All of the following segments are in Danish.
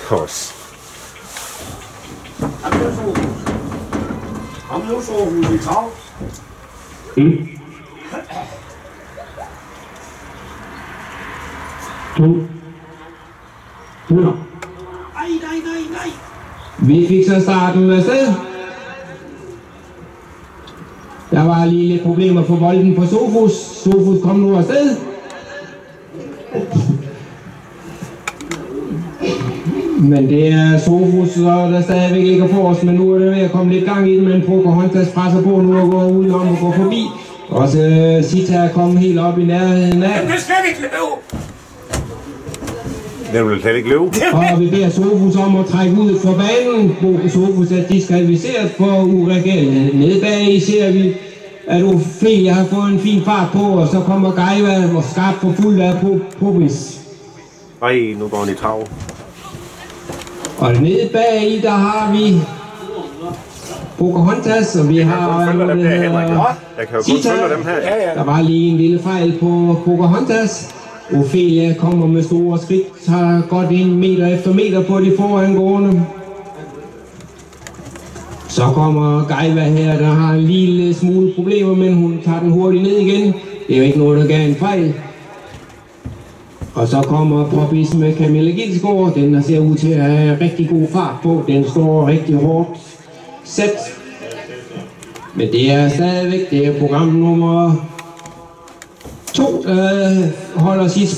Også. Ammundsårhus i Trav. Nej. Vi fik så starten afsted. Der var lige lidt problemer på bolden på Sofus. Sofus kom nu afsted. Men det er Sofus, der stadigvæk ligger for os, men nu er det ved at komme lidt gang i den, men Pocahontas presser på nu og går udenom og går forbi. Også Sita er kommet helt op i nærheden af. Den vil slet ikke løbe! Den vil slet ikke løbe. Og vi beder Sofus om at trække ud fra banen. Sofus er diskvalificeret for uregelhed. Nede bag ser vi, at Ophelia har fået en fin fart på, og så kommer Gaiva og skarpt for fuld af Popis. Ej, nu går han i Trav. Og nede bag der har vi Pocahontas, og vi har Sita. Der var lige en lille fejl på Pocahontas. Ophelia kommer med store skridt, tager godt ind meter efter meter på de forangående. Så kommer Gaiva her, der har en lille smule problemer, men hun tager den hurtigt ned igen. Det er jo ikke noget, der gav en fejl. Og så kommer Popis med Camilla Gilsgaard. Den ser ud til at have rigtig god fart på. Den står rigtig hårdt sæt. Men det er stadigvæk, det er program nummer 2, der holder sit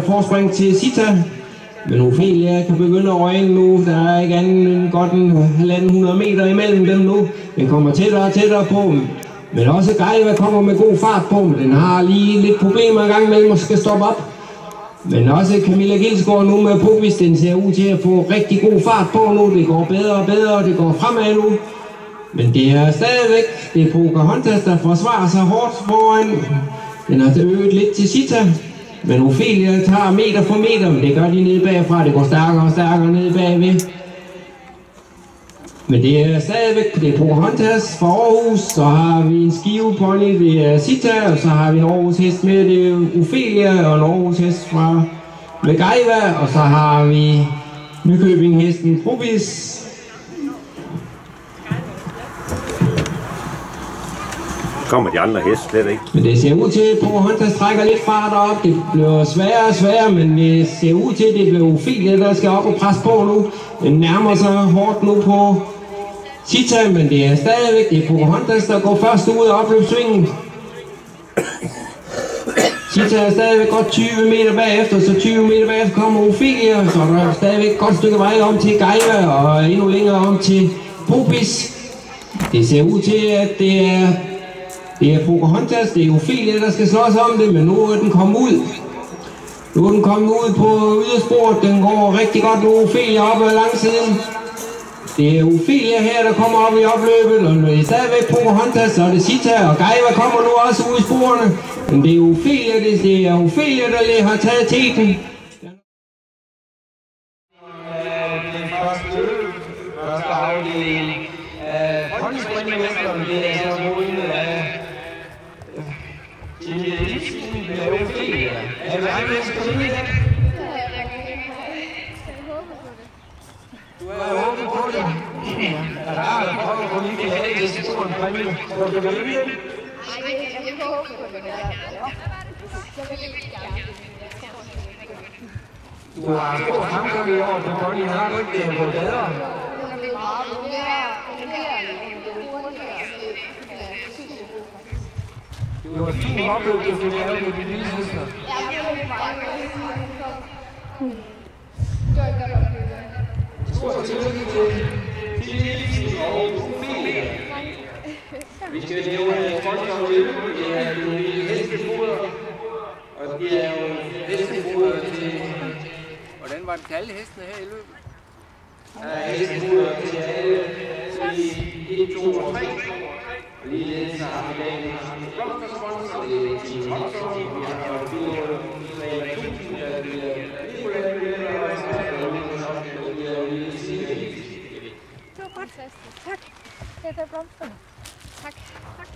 forspring til Sita. Men Ophelia kan begynde at øjne nu. Der er ikke andet end godt 100 meter imellem dem nu. Den kommer tættere og tættere på. Men også Gaiva kommer med god fart på. Men den har lige lidt problemer i gang med at skal stoppe op. Men også Camilla Gilsgaard nu med Popis, den ser ud til at få rigtig god fart på nu. Det går bedre og bedre, og det går fremad nu. Men det er stadigvæk, det er Pocahontas, der forsvarer sig hårdt foran. Den har øget lidt til Sita. Men Ophelia tager meter for meter, men det gør de nede bagfra. Det går stærkere og stærkere nede bagved. Men det er stadigvæk, det er Pocahontas fra Aarhus. Så har vi en skivepony, det er Sita. Og så har vi en Aarhus hest med, det er Ophelia. Og en Aarhus hest fra med Gaiva. Og så har vi Nykøbing hesten Probis. Kommer de andre heste slet ikke. Men det ser ud til, at Pocahontas trækker lidt fart op. Det bliver sværere og sværere, men det ser ud til, at det bliver Ophelia, der skal op og presse på nu. Den nærmer sig hårdt nu på Sita, men det er stadigvæk, det er Pocahontas, der går først ud af opløbssvingen. Sita er stadigvæk godt 20 meter bagefter, så 20 meter bagefter kommer Ophelia, så der er stadigvæk et godt stykke vej om til Gaiva, og endnu længere om til Popis. Det ser ud til, at det er Pocahontas, det er Ophelia, der skal slås om det, men nu er den kommet ud. Nu er den kommet ud på ydersporet, den går rigtig godt nu, Ophelia op ad langsiden. Det er Ophelia her, der kommer op i opløbet, og det er stadigvæk Pocahontas, og det er Sita, og Gaiva kommer nu også ud i sporene. Men det er Ophelia, det er Ophelia, der har taget teten. Den første afdeling af håndspringmesteren, det er hovedet af Ophelia. Er vi ret med at komme ind i det? Du er håbet på det. Er der andre, der prøver at komme ind i det? Det er stor en præmie. Skal du gøre det? Nej, jeg håber på det. Du har stor fremgang i år, men Connie har du ikke det på bedre? Det var fint oplevelse, du fik lavet med de lille søster. Stort tillykke til Lilsen og Ophelia. Vi skal lave folkeafløb, det er jo hestefoder, og det er jo hestefoder til... Hvordan var det til alle hestene her i løbet? Der er hestefoder til alle, til 1, 2 og 3. Og ligeledes så har vi dagen en blomstersponsor, det er Team Hotson, vi har Bilder, Frema 1000, der bliver Nicolai, og så er der jo lille Signe. Det var godt. Tak. Jeg tager blomsterne. Tak. Tak.